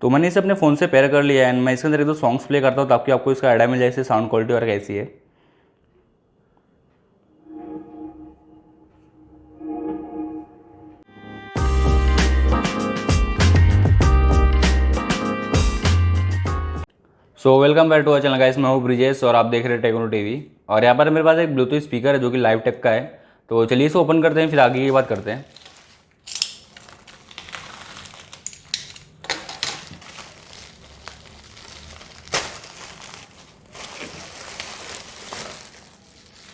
तो मैंने इसे अपने फ़ोन से पेयर कर लिया है एंड मैं इसके अंदर एक दो सॉन्ग्स प्ले करता हूँ ताकि आपको इसका आइडिया मिल जाए इसकी साउंड क्वालिटी और कैसी है। So welcome back to our channel guys, मैं हूँ ब्रिजेश और आप देख रहे हैं टेक्नो टीवी। और यहाँ पर मेरे पास एक ब्लूटूथ स्पीकर है जो कि लाइव टेक का है। तो चलिए इसे ओपन करते हैं, फिर आगे की बात करते हैं।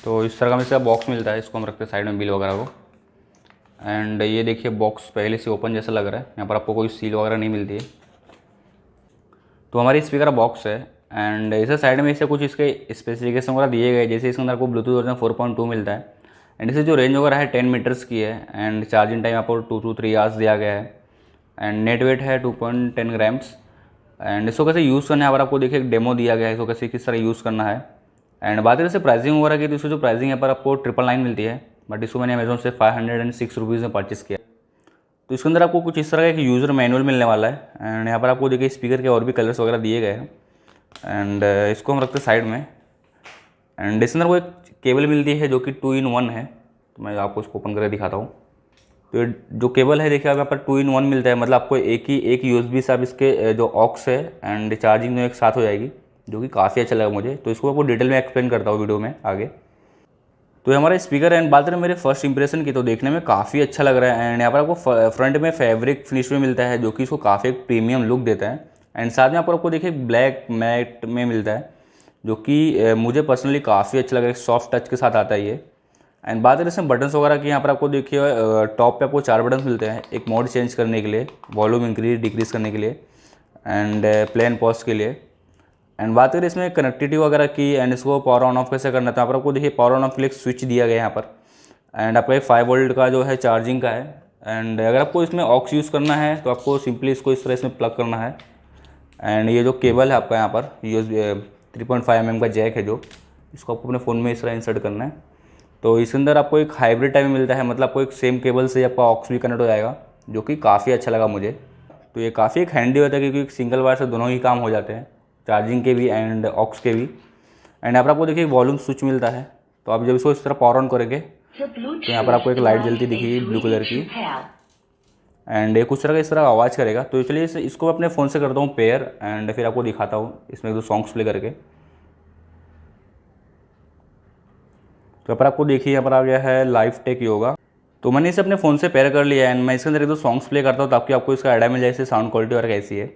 तो इस तरह का इसका बॉक्स मिलता है, इसको हम रखते हैं साइड में बिल वगैरह को। एंड ये देखिए बॉक्स पहले से ओपन जैसा लग रहा है, यहाँ पर आपको कोई सील वगैरह नहीं मिलती है। तो हमारी स्पीकर बॉक्स है एंड इसे साइड में इसे कुछ इसके स्पेसिफिकेशन वगैरह दिए गए, जैसे इसके अंदर आपको ब्लूटूथ वर्जन 4.2 मिलता है एंड इसे जो रेंज वगैरह है 10 मीटर्स की है एंड चार्जिंग टाइम आपको 2 to 3 आवर्स दिया गया है एंड नेट वेट है 2.10 ग्राम्स। एंड इसको कैसे यूज़ करना है, यहाँ पर आपको देखिए एक डेमो दिया गया है, इसको कैसे किस तरह यूज़ करना है। एंड बात करें इससे प्राइसिंग वगैरह की, तो इसकी जो प्राइसिंग यहाँ पर आपको 999 मिलती है, बट इसको मैंने अमेजोन से 506 रुपीज़ में परचेस किया। तो इसके अंदर आपको कुछ इस तरह का एक यूज़र मैनुअल मिलने वाला है एंड यहाँ पर आपको देखिए स्पीकर के और भी कलर्स वगैरह दिए गए हैं। एंड इसको हम रखते हैं साइड में एंड इसके अंदर वो एक केबल मिलती है जो कि 2-in-1 है। तो मैं आपको इसको ओपन करके दिखाता हूँ। तो ये जो केबल है देखिए आप यहाँ पर 2-in-1 मिलता है, मतलब आपको एक USB से आप इसके जो ऑक्स है एंड चार्जिंग में एक साथ हो जाएगी, जो कि काफ़ी अच्छा लगा मुझे। तो इसको आपको डिटेल में एक्सप्लेन करता हूँ वीडियो में आगे। तो ये हमारा स्पीकर एंड बात करें मेरे फर्स्ट इंप्रेशन की, तो देखने में काफ़ी अच्छा लग रहा है एंड यहाँ पर आपको फ्रंट में फैब्रिक फिनिश में मिलता है जो कि इसको काफ़ी एक प्रीमियम लुक देता है। एंड साथ में आपको देखिए ब्लैक मैट में मिलता है जो कि मुझे पर्सनली काफ़ी अच्छा लगा, सॉफ्ट टच के साथ आता है ये। एंड बात करें इसमें बटन्स वगैरह की, यहाँ पर आपको देखिए टॉप पे आपको 4 बटन्स मिलते हैं, एक मोड चेंज करने के लिए, वॉल्यूम इंक्रीज डिक्रीज करने के लिए एंड प्ले एंड पॉज के लिए। एंड बात करें इसमें कनेक्टिविटी वगैरह की एंड इसको पावर ऑन ऑफ कैसे करना है, तो यहाँ पर आपको देखिए पावर ऑन ऑफ के लिए स्विच दिया गया है यहाँ पर। एंड आपका एक 5 वोल्ट का जो है चार्जिंग का है। एंड अगर आपको इसमें ऑक्स यूज़ करना है तो आपको सिंपली इसको इस तरह इसमें प्लग करना है। एंड ये जो केबल है आपका यहाँ पर USB 3.5 mm का जैक है, जो इसको आपको अपने फ़ोन में इस तरह इंसर्ट करना है। तो इसके अंदर आपको एक हाइब्रिड टाइप में मिलता है, मतलब आपको एक सेम केबल से आपका ऑक्स भी कनेक्ट हो जाएगा, जो कि काफ़ी अच्छा लगा मुझे। तो ये काफ़ी एक हैंडी होता है क्योंकि सिंगल वायर से दोनों ही काम हो जाते हैं, चार्जिंग के भी एंड ऑक्स के भी। एंड यहाँ पर आपको देखिए वॉल्यूम स्विच मिलता है, तो आप जब इसको इस तरह पावर ऑन करेंगे तो यहाँ पर आपको एक लाइट जलती दिखेगी ब्लू कलर की एंड ये कुछ तरह का इस तरह आवाज़ करेगा। तो चलिए इसको अपने फ़ोन से करता हूँ पेयर एंड फिर आपको दिखाता हूँ इसमें 2 सॉन्ग्स प्ले करके। तो यहाँ पर आपको देखिए यहाँ पर आ गया है लाइव टेक योगा। तो मैंने इसे अपने फ़ोन से पेयर कर लिया है एंड मैं इसके अंदर 2 सॉन्ग्स प्ले करता हूँ ताकि आपको इसका आइडिया मिल जाए इसकी साउंड क्वालिटी और कैसी है।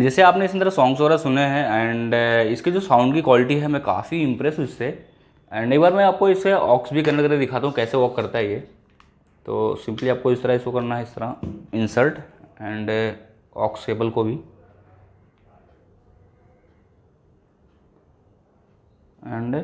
जैसे आपने इस तरह सॉन्ग्स वगैरह सुने हैं एंड इसके जो साउंड की क्वालिटी है मैं काफ़ी इंप्रेस हूँ इससे। एंड एक बार मैं आपको इसे ऑक्स भी कनेक्ट करके दिखाता हूँ कैसे वर्क करता है ये। तो सिंपली आपको इस तरह इसको करना है, इस तरह इंसर्ट एंड ऑक्स केबल को भी एंड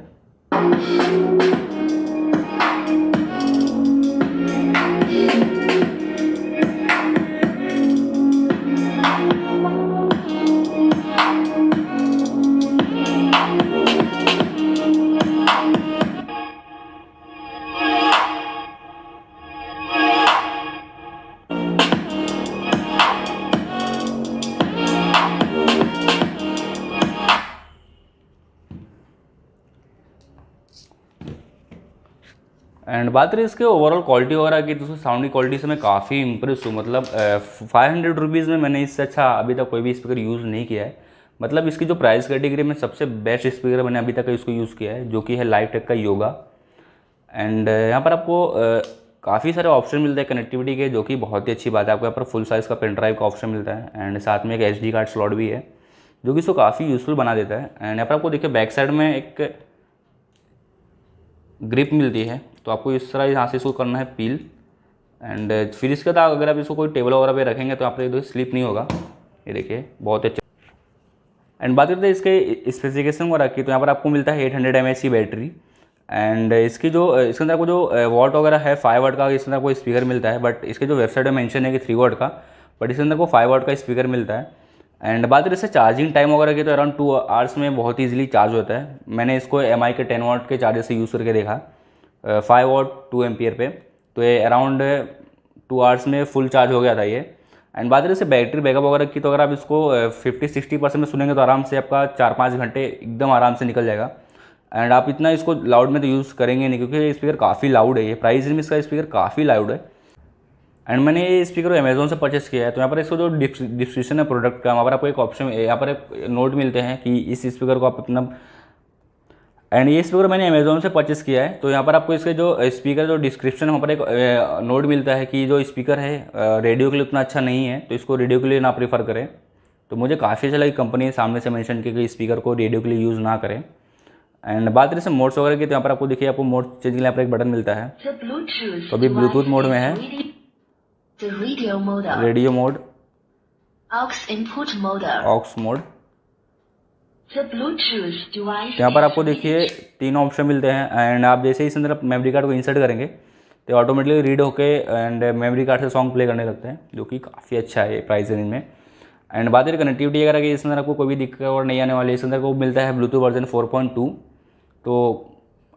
बात रही इसके ओवरऑल क्वालिटी वगैरह की, तो साउंड की क्वालिटी से मैं काफ़ी इंप्रेस हूँ। मतलब 500 रुपीज़ में मैंने इससे अच्छा अभी तक कोई भी स्पीकर यूज़ नहीं किया है। मतलब इसकी जो प्राइस कैटेगरी में सबसे बेस्ट स्पीकर मैंने अभी तक इसको यूज़ किया है, जो कि है लाइवटेक का योगा। एंड यहाँ पर आपको काफ़ी सारे ऑप्शन मिलते हैं कनेक्टिविटी के, जो कि बहुत ही अच्छी बात है। आपको यहाँ पर फुल साइज़ का पेन ड्राइव का ऑप्शन मिलता है एंड साथ में एक SD कार्ड स्लॉट भी है, जो कि इसको काफ़ी यूज़फुल बना देता है। एंड यहाँ पर आपको देखिए बैक साइड में एक ग्रिप मिलती है, तो आपको इस तरह यहाँ से इसको करना है पील। एंड फिर इसके बाद अगर आप इसको कोई टेबल वगैरह पे रखेंगे तो आप ये स्लिप नहीं होगा। ये देखिए बहुत अच्छा। एंड बात करते हैं इसके स्पेसिफिकेशन वगैरह की, तो यहाँ पर आपको मिलता है 800 mAh की बैटरी। एंड इसकी जो इसके अंदर आपको जो वॉट वगैरह है 5 वाट का इसके अंदर कोई स्पीकर मिलता है, बट इसके जो वेबसाइट में मेंशन है कि 3 वाट का, बट इसके अंदर को 5 वाट का स्पीकर मिलता है। एंड बात करें इससे चार्जिंग टाइम वगैरह की, तो अराउंड 2 आवर्स में बहुत ईजिली चार्ज होता है। मैंने इसको MI के 10 वाट के चार्जर से यूज़ करके देखा 5 वाट 2 एम्पियर पे, तो ये अराउंड 2 आवर्स में फुल चार्ज हो गया था ये। एंड बात करें इससे बैटरी बैकअप वगैरह की, तो अगर आप इसको 50-60% में सुनेंगे तो आराम से आपका 4-5 घंटे एकदम आराम से निकल जाएगा। एंड आप इतना इसको लाउड में तो यूज़ करेंगे नहीं, क्योंकि ये स्पीकर काफ़ी लाउड है। ये प्राइस में इसका स्पीकर काफ़ी लाउड है। एंड मैंने ये स्पीकर अमेज़ोन से परचेस किया है। तो यहाँ पर इसको जो डिस्क्रिप्शन है प्रोडक्ट का, वहाँ पर आपको एक ऑप्शन, यहाँ पर एक नोट मिलते हैं कि इस स्पीकर को आप अपना, एंड ये स्पीकर मैंने अमेज़ोन से परचेस किया है। तो यहाँ पर आपको इसके जो स्पीकर जो डिस्क्रिप्शन है वहाँ पर एक नोट मिलता है कि जो स्पीकर है रेडियो के लिए उतना अच्छा नहीं है, तो इसको रेडियो के लिए ना प्रीफर करें। तो मुझे काफ़ी अच्छा लगी कंपनी ने सामने से मेंशन किया कि स्पीकर को रेडियो के लिए यूज़ ना करें। एंड बात करें से मोड्स वगैरह की, तो यहाँ पर आपको देखिए आपको मोड चेंज के लिए यहाँ पर एक बटन मिलता है। तो अभी ब्लूटूथ मोड में है, रेडियो मोड, ऑक्स मोड। यहाँ पर आपको देखिए 3 ऑप्शन मिलते हैं। एंड आप जैसे ही इस अंदर मेमोरी कार्ड को इंसर्ट करेंगे तो ऑटोमेटिकली रीड होके एंड मेमोरी कार्ड से सॉन्ग प्ले करने लगते हैं, जो कि काफ़ी अच्छा है प्राइस रेंज में। एंड बात करें कनेक्टिविटी वगैरह की, इस अंदर आपको कोई भी दिक्कत और नहीं आने वाली है। इस अंदर को मिलता है ब्लूटूथ वर्जन 4.2। तो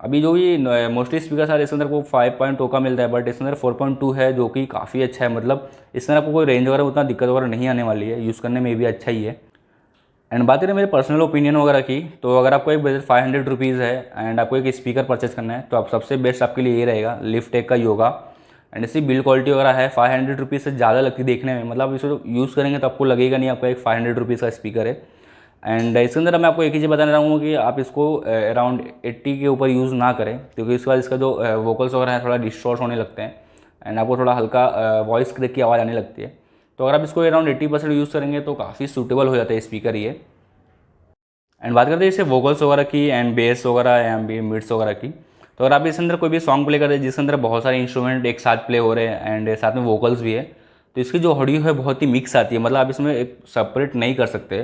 अभी जो भी मोस्टली स्पीकर सारे इस अंदर को 5.0 का मिलता है, बट इस अंदर 4.2 है, जो कि काफ़ी अच्छा है। मतलब इस अंदर आपको कोई रेंज वगैरह उतना दिक्कत वगैरह नहीं आने वाली है, यूज़ करने में भी अच्छा ही है। एंड बात करें मेरे पर्सनल ओपिनियन वगैरह की, तो अगर आपको एक बजट 500 रुपीज़ है एंड आपको एक स्पीकर परचेस करना है, तो आप सबसे बेस्ट आपके लिए ये रहेगा लिफ्टेक का योगा। एंड इसकी बिल्ड क्वालिटी वगैरह है 500 रुपीज़ से ज़्यादा लगती है देखने में। मतलब इसको यूज़ करेंगे तो आपको लगेगा नहीं आपका एक 500 रुपीज़ का स्पीकर है। एंड इसके अंदर मैं आपको एक ही चीज़ बताना चाहूँगा कि आप इसको अराउंड 80 के ऊपर यूज़ ना करें, क्योंकि इसके बाद इसका जो वोकल्स वगैरह है थोड़ा डिस्टॉर्ट होने लगते हैं एंड आपको थोड़ा हल्का वॉइस क्रैक की आवाज़ आने लगती है। तो अगर आप इसको अराउंड 80% यूज़ करेंगे तो काफ़ी सूटेबल हो जाता है स्पीकर ये। एंड बात करते हैं इससे वोकल्स वगैरह की एंड बेस वगैरह या मिड्स वगैरह की, तो अगर आप इसके अंदर कोई भी सॉन्ग प्ले करते हैं जिसके अंदर बहुत सारे इंस्ट्रूमेंट एक साथ प्ले हो रहे हैं एंड साथ में वोकल्स भी है, तो इसकी जो ऑडियो है बहुत ही मिक्स आती है। मतलब आप इसमें एक सेपरेट नहीं कर सकते।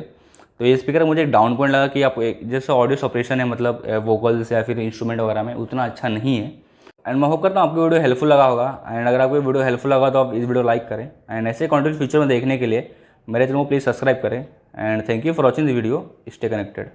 तो ये स्पीकर मुझे एक डाउन पॉइंट लगा कि आप जैसे ऑडियो सेपरेशन है मतलब वोकल्स या फिर इंस्ट्रूमेंट वगैरह में उतना अच्छा नहीं है। एंड मैं होप करता हूँ आपको वीडियो हेल्पफुल लगा होगा। एंड अगर आपको वीडियो हेल्पफुल लगा तो आप इस वीडियो लाइक करें एंड ऐसे कंटेंट फ्यूचर में देखने के लिए मेरे चैनल को प्लीज़ सब्सक्राइब करें। And thank you for watching the video. Stay connected.